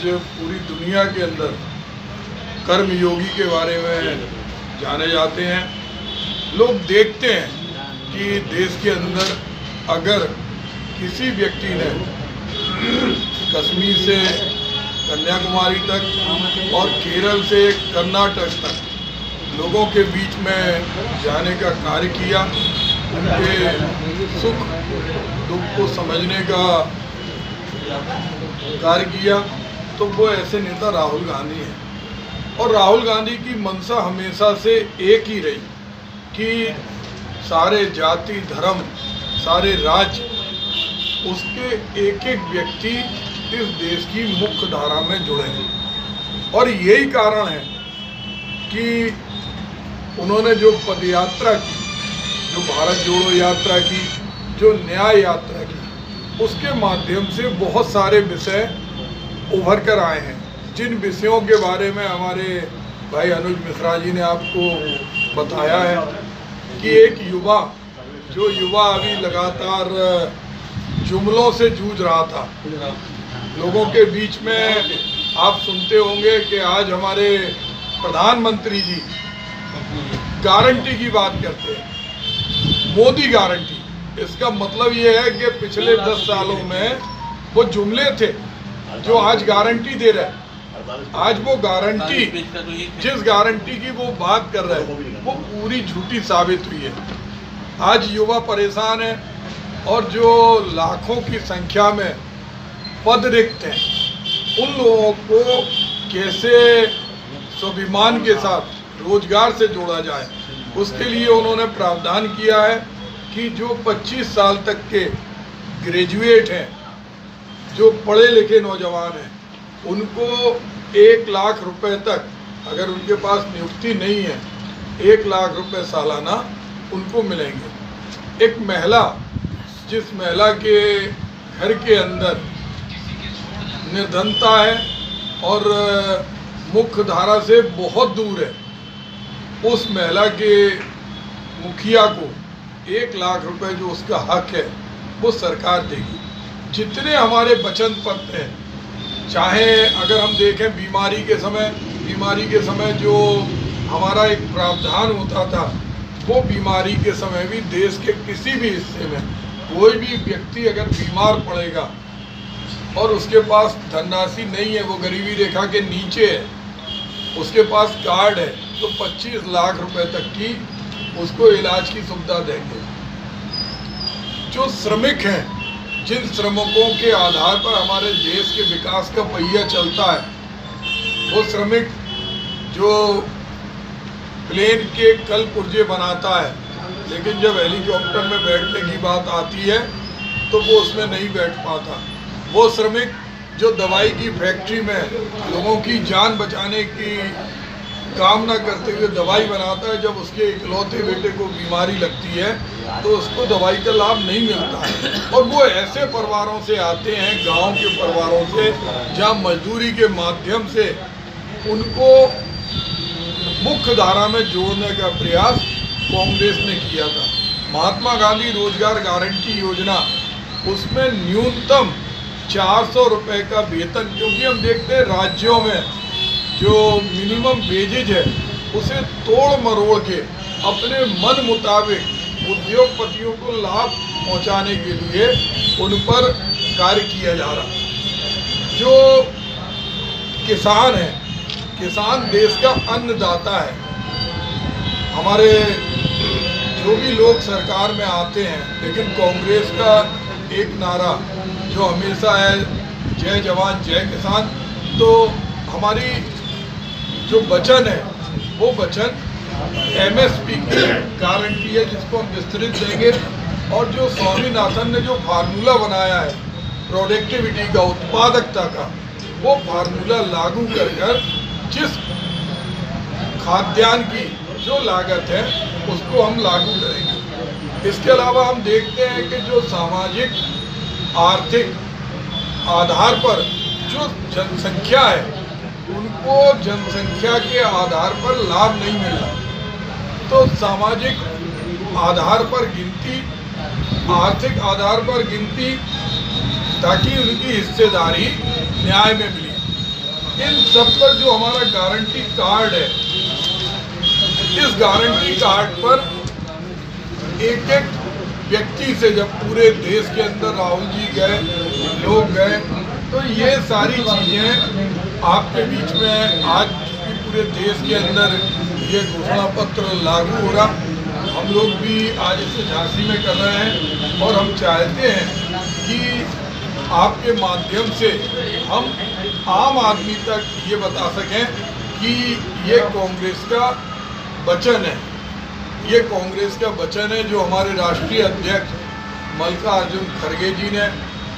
पूरी दुनिया के अंदर कर्मयोगी के बारे में जाने जाते हैं। लोग देखते हैं कि देश के अंदर अगर किसी व्यक्ति ने कश्मीर से कन्याकुमारी तक और केरल से कर्नाटक तक लोगों के बीच में जाने का कार्य किया, उनके सुख दुख को समझने का कार्य किया, तो वो ऐसे नेता राहुल गांधी हैं। और राहुल गांधी की मंशा हमेशा से एक ही रही कि सारे जाति धर्म सारे राज्य उसके एक एक व्यक्ति इस देश की मुख्य धारा में जुड़े हैं। और यही कारण है कि उन्होंने जो पदयात्रा की, जो भारत जोड़ो यात्रा की, जो न्याय यात्रा की, उसके माध्यम से बहुत सारे विषय उभर कर आए हैं, जिन विषयों के बारे में हमारे भाई अनुज मिश्रा जी ने आपको बताया है कि एक युवा, जो युवा अभी लगातार जुमलों से जूझ रहा था लोगों के बीच में। आप सुनते होंगे कि आज हमारे प्रधानमंत्री जी गारंटी की बात करते हैं, मोदी गारंटी। इसका मतलब ये है कि पिछले 10 सालों में वो जुमले थे जो आज गारंटी दे रहे हैं। आज वो गारंटी, जिस गारंटी की वो बात कर रहे हैं, वो पूरी झूठी साबित हुई है। आज युवा परेशान है और जो लाखों की संख्या में पद रिक्त हैं, उन लोगों को कैसे स्वाभिमान के साथ रोजगार से जोड़ा जाए, उसके लिए उन्होंने प्रावधान किया है कि जो 25 साल तक के ग्रेजुएट हैं, जो पढ़े लिखे नौजवान हैं, उनको 1 लाख रुपए तक, अगर उनके पास नियुक्ति नहीं है, 1 लाख रुपए सालाना उनको मिलेंगे। एक महिला, जिस महिला के घर के अंदर निर्धनता है और मुख्य धारा से बहुत दूर है, उस महिला के मुखिया को 1 लाख रुपए जो उसका हक है वो सरकार देगी। जितने हमारे वचन पत्र हैं, चाहे अगर हम देखें बीमारी के समय जो हमारा एक प्रावधान होता था, वो बीमारी के समय भी देश के किसी भी हिस्से में कोई भी व्यक्ति अगर बीमार पड़ेगा और उसके पास धनराशि नहीं है, वो गरीबी रेखा के नीचे है, उसके पास कार्ड है, तो 25 लाख रुपए तक की उसको इलाज की सुविधा देंगे। जो श्रमिक हैं, जिन श्रमिकों के आधार पर हमारे देश के विकास का पहिया चलता है, वो श्रमिक जो प्लेन के कल पुर्जे बनाता है, लेकिन जब हेलीकॉप्टर में बैठने की बात आती है तो वो उसमें नहीं बैठ पाता। वो श्रमिक जो दवाई की फैक्ट्री में लोगों की जान बचाने की कामना करते हुए दवाई बनाता है, जब उसके इकलौते बेटे को बीमारी लगती है तो उसको दवाई का लाभ नहीं मिलता है। और वो ऐसे परिवारों से आते हैं, गांव के परिवारों से, जहां मजदूरी के माध्यम से उनको मुख्य धारा में जोड़ने का प्रयास कांग्रेस ने किया था। महात्मा गांधी रोजगार गारंटी योजना, उसमें न्यूनतम 400 रुपए का वेतन, क्योंकि हम देखते हैं राज्यों में जो मिनिमम वेजेज है उसे तोड़ मरोड़ के अपने मन मुताबिक उद्योगपतियों को लाभ पहुंचाने के लिए उन पर कार्य किया जा रहा। जो किसान है, किसान देश का अन्नदाता है। हमारे जो भी लोग सरकार में आते हैं, लेकिन कांग्रेस का एक नारा जो हमेशा है, जय जवान जय किसान। तो हमारी जो वचन है वो वचन MSP की गारंटी है, जिसको हम विस्तृत देंगे। और जो स्वामीनाथन ने जो फार्मूला बनाया है प्रोडक्टिविटी का, उत्पादकता का, वो फार्मूला लागू कर जिस खाद्यान्न की जो लागत है उसको हम लागू करेंगे। इसके अलावा हम देखते हैं कि जो सामाजिक आर्थिक आधार पर जो जनसंख्या है, उनको जनसंख्या के आधार पर लाभ नहीं मिल रहा। तो सामाजिक आधार पर गिनती, आर्थिक आधार पर गिनती, ताकि उनकी हिस्सेदारी न्याय में मिले। इन सब पर जो हमारा गारंटी कार्ड है, इस गारंटी कार्ड पर एक एक व्यक्ति से जब पूरे देश के अंदर राहुल जी गए, लोग गए, तो ये सारी चीज़ें आपके बीच में आज पूरे देश के अंदर ये घोषणा पत्र लागू हो रहा, हम लोग भी आज इसे झांसी में कर रहे हैं और हम चाहते हैं कि आपके माध्यम से हम आम आदमी तक ये बता सकें कि ये कांग्रेस का वचन है, ये कांग्रेस का वचन है जो हमारे राष्ट्रीय अध्यक्ष मल्लिकार्जुन खड़गे जी ने,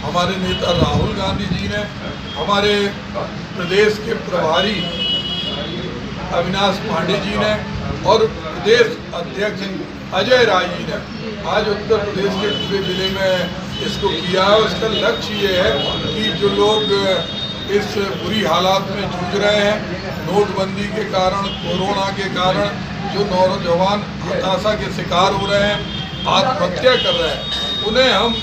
हमारे नेता राहुल गांधी जी ने, हमारे प्रदेश के प्रभारी अविनाश पांडे जी ने और प्रदेश अध्यक्ष अजय राय जी ने आज उत्तर प्रदेश के पूरे जिले में इसको किया है। उसका लक्ष्य ये है कि जो लोग इस बुरी हालात में जूझ रहे हैं, नोटबंदी के कारण, कोरोना के कारण, जो नौजवान हताशा के शिकार हो रहे हैं, आत्महत्या कर रहे हैं, उन्हें हम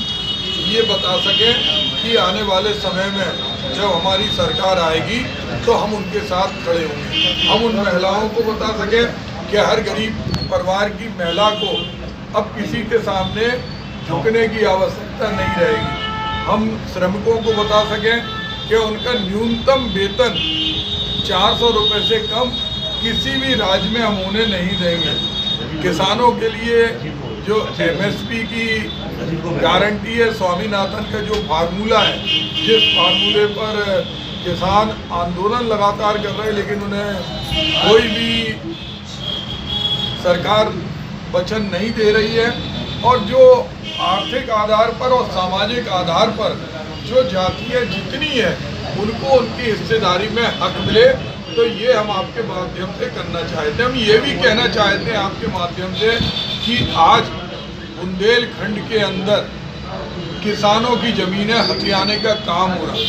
ये बता सकें कि आने वाले समय में जब हमारी सरकार आएगी तो हम उनके साथ खड़े होंगे। हम उन महिलाओं को बता सकें कि हर गरीब परिवार की महिला को अब किसी के सामने झुकने की आवश्यकता नहीं रहेगी। हम श्रमिकों को बता सकें कि उनका न्यूनतम वेतन 400 रुपये से कम किसी भी राज्य में हम उन्हें नहीं देंगे। किसानों के लिए जो MSP की गारंटी है, स्वामीनाथन का जो फार्मूला है, जिस फार्मूले पर किसान आंदोलन लगातार कर रहे हैं लेकिन उन्हें कोई भी सरकार वचन नहीं दे रही है, और जो आर्थिक आधार पर और सामाजिक आधार पर जो जातियाँ जितनी है उनको उनकी हिस्सेदारी में हक मिले, तो ये हम आपके माध्यम से करना चाहते हैं। हम ये भी कहना चाहते हैं आपके माध्यम से कि आज बुंदेलखंड के अंदर किसानों की ज़मीनें हथियाने का काम हो रहा है।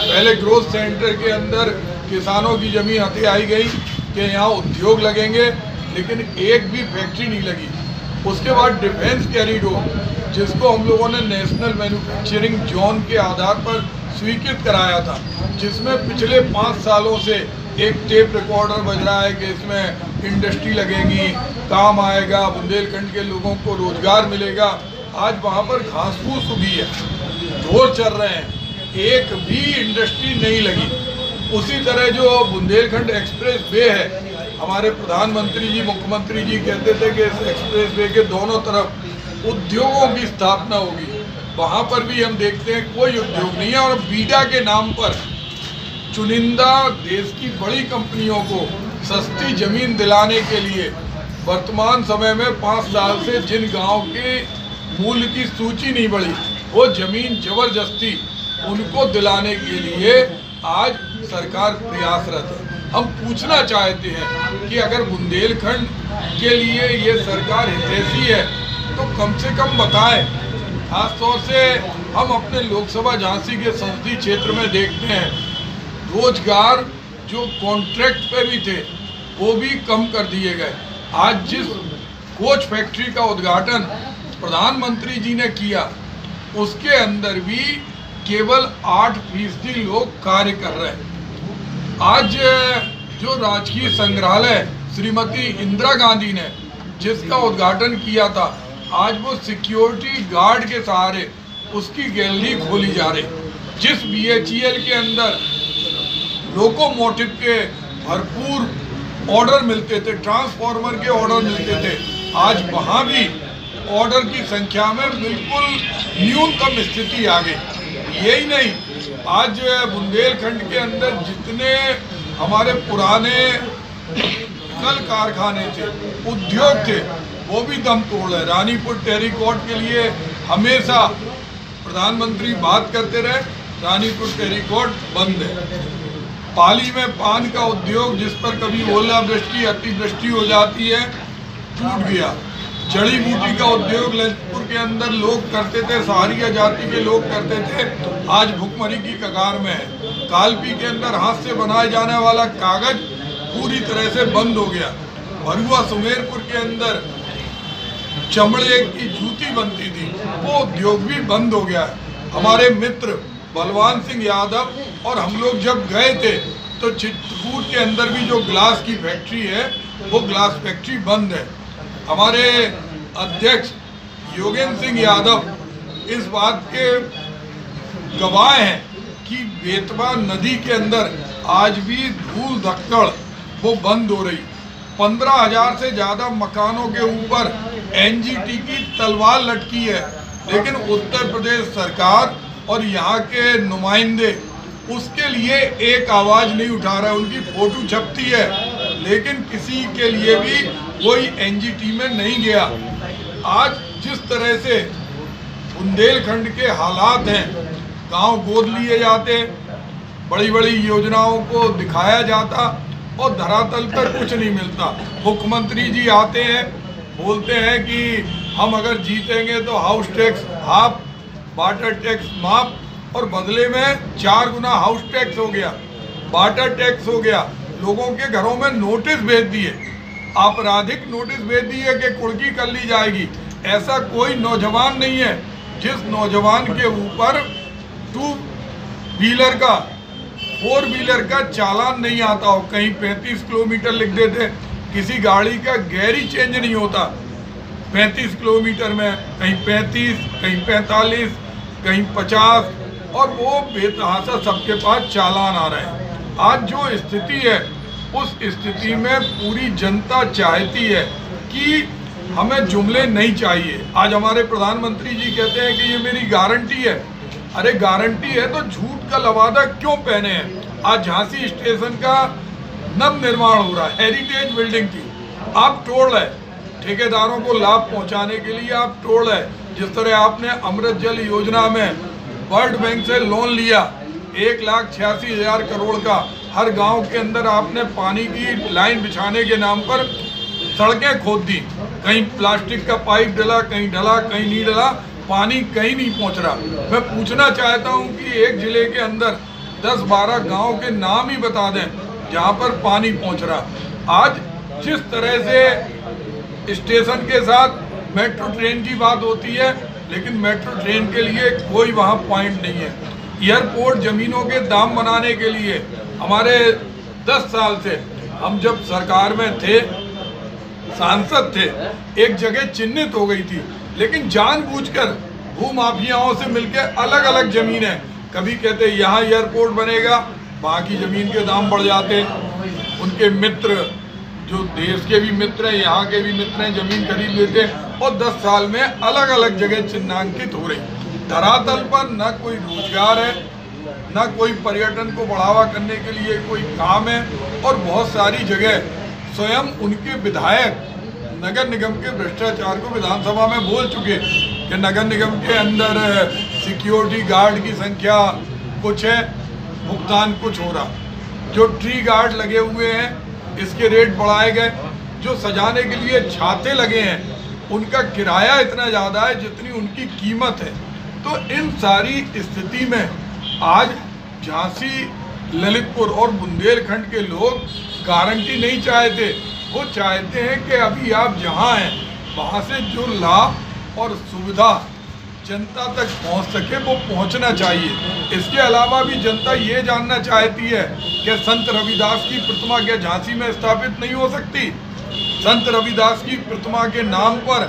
पहले ग्रोथ सेंटर के अंदर किसानों की ज़मीन हथियाई गई कि यहाँ उद्योग लगेंगे, लेकिन एक भी फैक्ट्री नहीं लगी। उसके बाद डिफेंस कॉरिडोर, जिसको हम लोगों ने नेशनल मैन्युफैक्चरिंग जोन के आधार पर स्वीकृत कराया था, जिसमें पिछले 5 सालों से एक टेप रिकॉर्डर बज रहा है कि इसमें इंडस्ट्री लगेगी, काम आएगा, बुंदेलखंड के लोगों को रोजगार मिलेगा। आज वहाँ पर घास फूस उगी है, ढोर चल रहे हैं, एक भी इंडस्ट्री नहीं लगी। उसी तरह जो बुंदेलखंड एक्सप्रेस वे है, हमारे प्रधानमंत्री जी, मुख्यमंत्री जी कहते थे कि इस एक्सप्रेस वे के दोनों तरफ उद्योगों की स्थापना होगी, वहाँ पर भी हम देखते हैं कोई उद्योग नहीं है। और बीडा के नाम पर चुनिंदा देश की बड़ी कंपनियों को सस्ती ज़मीन दिलाने के लिए वर्तमान समय में 5 साल से जिन गांव के मूल्य की सूची नहीं बढ़ी, वो ज़मीन जबरदस्ती उनको दिलाने के लिए आज सरकार प्रयासरत है। हम पूछना चाहते हैं कि अगर बुंदेलखंड के लिए ये सरकार हितैषी है तो कम से कम बताएं। खास तौर से हम अपने लोकसभा झांसी के संसदीय क्षेत्र में देखते हैं, रोजगार जो कॉन्ट्रैक्ट पे भी थे वो भी कम कर दिए गए। आज जिस कोच फैक्ट्री का उद्घाटन प्रधानमंत्री जी ने किया, उसके अंदर भी केवल 8% लोग कार्य कर रहे हैं। आज जो राजकीय संग्रहालय श्रीमती इंदिरा गांधी ने जिसका उद्घाटन किया था, आज वो सिक्योरिटी गार्ड के सहारे उसकी गैलरी खोली जा रही। जिस BHEL के अंदर लोकोमोटिव के भरपूर ऑर्डर मिलते थे, ट्रांसफार्मर के ऑर्डर मिलते थे, आज वहाँ भी ऑर्डर की संख्या में बिल्कुल न्यूनतम स्थिति आ गई। यही नहीं, आज बुंदेलखंड के अंदर जितने हमारे पुराने कल कारखाने थे, उद्योग थे, वो भी दम तोड़ रहे। रानीपुर टेरीकॉट के लिए हमेशा प्रधानमंत्री बात करते रहे, रानीपुर टेरीकॉट बंद है। पाली में पान का उद्योग, जिस पर कभी ओलावृष्टि, अतिवृष्टि हो जाती है, टूट गया। जड़ी बूटी का उद्योग ललितपुर के अंदर लोग करते थे, सहारिया जाति के लोग करते थे, आज भुखमरी की कगार में है। कालपी के अंदर हाथ से बनाए जाने वाला कागज पूरी तरह से बंद हो गया। भरुआ सुमेरपुर के अंदर चमड़े की जूती बनती थी, वो उद्योग भी बंद हो गया है। हमारे मित्र बलवान सिंह यादव और हम लोग जब गए थे तो चित्रकूट के अंदर भी जो ग्लास की फैक्ट्री है वो ग्लास फैक्ट्री बंद है। हमारे अध्यक्ष योगेंद्र सिंह यादव इस बात के गवाह हैं कि बेतवा नदी के अंदर आज भी धूल धक्कड़ वो बंद हो रही। 15,000 से ज़्यादा मकानों के ऊपर एनजीटी की तलवार लटकी है, लेकिन उत्तर प्रदेश सरकार और यहाँ के नुमाइंदे उसके लिए एक आवाज़ नहीं उठा रहे। उनकी फोटो छपती है लेकिन किसी के लिए भी कोई एनजीटी में नहीं गया। आज जिस तरह से बुंदेलखंड के हालात हैं, गांव गोद लिए जाते, बड़ी बड़ी योजनाओं को दिखाया जाता और धरातल पर कुछ नहीं मिलता। मुख्यमंत्री जी आते हैं, बोलते हैं कि हम अगर जीतेंगे तो house tax half, water tax माफ, और बदले में 4 गुना हाउस टैक्स हो गया, वाटर टैक्स हो गया। लोगों के घरों में नोटिस भेज दिए, आपराधिक नोटिस भेज दिए कि कुर्की कर ली जाएगी। ऐसा कोई नौजवान नहीं है जिस नौजवान के ऊपर 2 व्हीलर का 4 व्हीलर का चालान नहीं आता हो। कहीं 35 किलोमीटर लिख देते, किसी गाड़ी का गियर ही चेंज नहीं होता 35 किलोमीटर में, कहीं 35, कहीं 45, कहीं 50, और वो बेतहाशा सबके पास चालान आ रहे हैं। आज जो स्थिति है उस स्थिति में पूरी जनता चाहती है कि हमें जुमले नहीं चाहिए। आज हमारे प्रधानमंत्री जी कहते हैं कि ये मेरी गारंटी है। अरे गारंटी है तो झूठ का लवादा क्यों पहने हैं? आज झांसी स्टेशन का नव निर्माण हो रहा है, हेरिटेज बिल्डिंग की, आप तोड़ रहे, ठेकेदारों को लाभ पहुंचाने के लिए आप तोड़ रहे। जिस तरह आपने अमृत जल योजना में वर्ल्ड बैंक से लोन लिया 1,86,000 करोड़ का, हर गांव के अंदर आपने पानी की लाइन बिछाने के नाम पर सड़कें खोद दी, कहीं प्लास्टिक का पाइप डला, कहीं डला, कहीं नहीं डला, पानी कहीं नहीं पहुंच रहा। मैं पूछना चाहता हूं कि एक जिले के अंदर 10-12 गांव के नाम ही बता दें जहां पर पानी पहुंच रहा। आज जिस तरह से स्टेशन के साथ मेट्रो ट्रेन की बात होती है, लेकिन मेट्रो ट्रेन के लिए कोई वहां पॉइंट नहीं है। एयरपोर्ट जमीनों के दाम बनाने के लिए हमारे 10 साल से, हम जब सरकार में थे, सांसद थे, एक जगह चिन्हित हो गई थी, लेकिन जानबूझकर भूमाफियाओं से मिलकर अलग अलग जमीनें, कभी कहते यहाँ एयरपोर्ट बनेगा, वहाँ की जमीन के दाम बढ़ जाते। उनके मित्र जो देश के भी मित्र हैं, यहाँ के भी मित्र हैं, जमीन खरीद लेते हैं और 10 साल में अलग अलग जगह चिन्हांकित हो रही। धरातल पर न कोई रोजगार है, न कोई पर्यटन को बढ़ावा करने के लिए कोई काम है, और बहुत सारी जगह स्वयं उनके विधायक नगर निगम के भ्रष्टाचार को विधानसभा में बोल चुके कि नगर निगम के अंदर सिक्योरिटी गार्ड की संख्या कुछ है, भुगतान कुछ हो रहा। जो ट्री गार्ड लगे हुए हैं इसके रेट बढ़ाए गए, जो सजाने के लिए छाते लगे हैं उनका किराया इतना ज़्यादा है जितनी उनकी कीमत है। तो इन सारी स्थिति में आज झांसी, ललितपुर और बुंदेलखंड के लोग गारंटी नहीं चाहते, वो चाहते हैं कि अभी आप जहां हैं वहां से जो लाभ और सुविधा जनता तक पहुंच सके वो पहुंचना चाहिए। इसके अलावा भी जनता ये जानना चाहती है कि संत रविदास की प्रतिमा क्या झांसी में स्थापित नहीं हो सकती? संत रविदास की प्रतिमा के नाम पर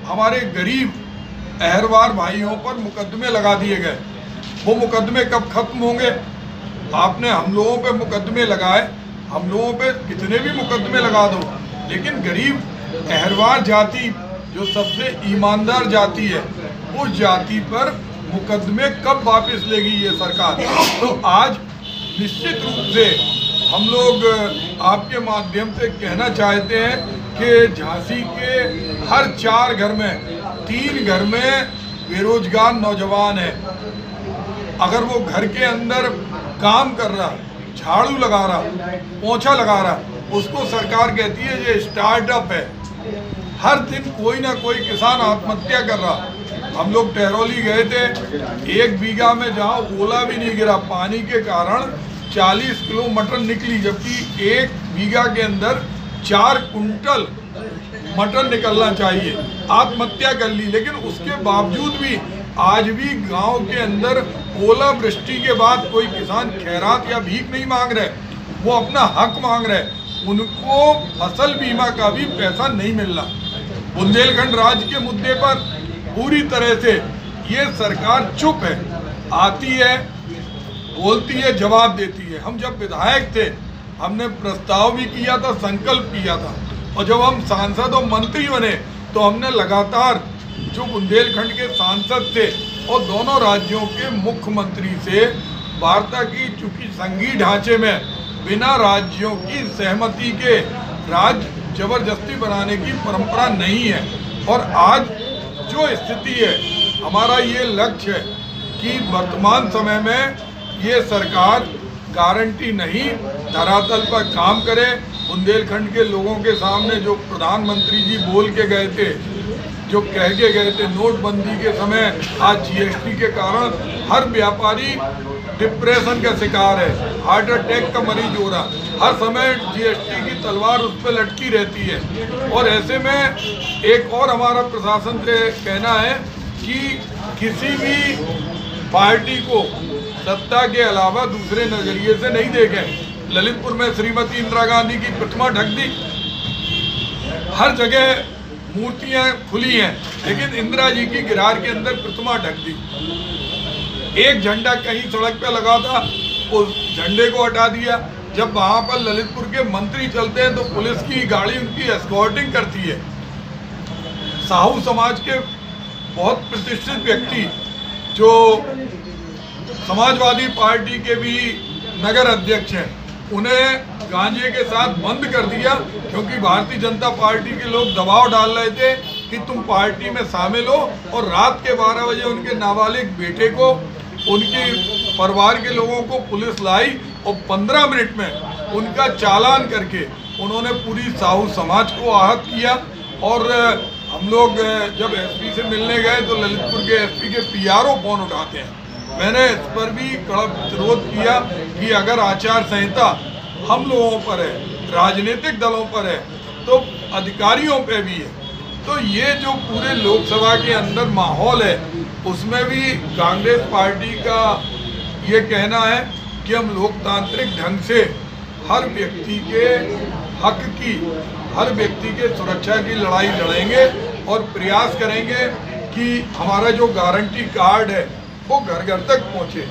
हमारे गरीब अहरवार भाइयों पर मुकदमे लगा दिए गए। वो मुकदमे कब खत्म होंगे? आपने हम लोगों पे मुकदमे लगाए, हम लोगों पे कितने भी मुकदमे लगा दो, लेकिन गरीब अहरवार जाति जो सबसे ईमानदार जाति है, उस जाति पर मुकदमे कब वापस लेगी ये सरकार? तो आज निश्चित रूप से हम लोग आपके माध्यम से कहना चाहते हैं कि झांसी के हर 4 घर में 3 घर में बेरोजगार नौजवान है। अगर वो घर के अंदर काम कर रहा, झाड़ू लगा रहा, पोछा लगा रहा, उसको सरकार कहती है ये स्टार्टअप है। हर दिन कोई ना कोई किसान आत्महत्या कर रहा। हम लोग टहरौली गए थे, 1 बीघा में जहाँ ओला भी नहीं गिरा, पानी के कारण 40 किलो मटर निकली, जबकि 1 बीघा के अंदर 4 कुंटल मटर निकलना चाहिए। आत्महत्या कर ली, लेकिन उसके बावजूद भी आज भी गांव के अंदर ओला वृष्टि के बाद कोई किसान खैरात या भीख नहीं मांग रहे, वो अपना हक मांग रहे हैं, उनको फसल बीमा का भी पैसा नहीं मिल रहा। बुंदेलखंड राज्य के मुद्दे पर पूरी तरह से ये सरकार चुप है, आती है, बोलती है, जवाब देती है। हम जब विधायक थे हमने प्रस्ताव भी किया था, संकल्प किया था, और जब हम सांसद और मंत्री बने तो हमने लगातार जो बुंदेलखंड के सांसद थे और दोनों राज्यों के मुख्यमंत्री से वार्ता की, चूंकि संघीय ढांचे में बिना राज्यों की सहमति के राज्य जबरदस्ती बनाने की परंपरा नहीं है। और आज जो स्थिति है, हमारा ये लक्ष्य है कि वर्तमान समय में ये सरकार गारंटी नहीं, धरातल पर काम करे। बुंदेलखंड के लोगों के सामने जो प्रधानमंत्री जी बोल के गए थे, जो कह के गए थे नोटबंदी के समय, आज जीएसटी के कारण हर व्यापारी डिप्रेशन का शिकार है, हार्ट अटैक का मरीज हो रहा, हर समय जीएसटी की तलवार उस पर लटकी रहती है। और ऐसे में एक और हमारा प्रशासन से कहना है कि किसी भी पार्टी को सत्ता के अलावा दूसरे नजरिए से नहीं देखें। ललितपुर में श्रीमती इंदिरा गांधी की प्रतिमा ढक दी, हर जगह मूर्तियां खुली हैं, लेकिन इंदिरा जी की गिरार के अंदर प्रतिमा ढक दी। एक झंडा कहीं सड़क पे लगा था, उस झंडे को हटा दिया। जब वहां पर ललितपुर के मंत्री चलते हैं तो पुलिस की गाड़ी उनकी एस्कॉर्टिंग करती है। साहू समाज के बहुत प्रतिष्ठित व्यक्ति जो समाजवादी पार्टी के भी नगर अध्यक्ष हैं, उन्हें गांजे के साथ बंद कर दिया, क्योंकि भारतीय जनता पार्टी के लोग दबाव डाल रहे थे कि तुम पार्टी में शामिल हो। और रात के 12 बजे उनके नाबालिग बेटे को, उनके परिवार के लोगों को पुलिस लाई और 15 मिनट में उनका चालान करके उन्होंने पूरी साहू समाज को आहत किया। और हम लोग जब एसपी से मिलने गए तो ललितपुर के एसपी के पीआरओ फोन उठाते हैं। मैंने इस पर भी कड़ा विरोध किया कि अगर आचार संहिता हम लोगों पर है, राजनीतिक दलों पर है, तो अधिकारियों पे भी है। तो ये जो पूरे लोकसभा के अंदर माहौल है, उसमें भी कांग्रेस पार्टी का ये कहना है कि हम लोकतांत्रिक ढंग से हर व्यक्ति के हक की, हर व्यक्ति के सुरक्षा की लड़ाई लड़ेंगे और प्रयास करेंगे कि हमारा जो गारंटी कार्ड है वो घर घर तक पहुँचे।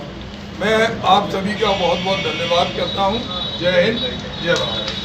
मैं आप सभी का बहुत बहुत धन्यवाद करता हूँ। जय हिंद, जय भारत।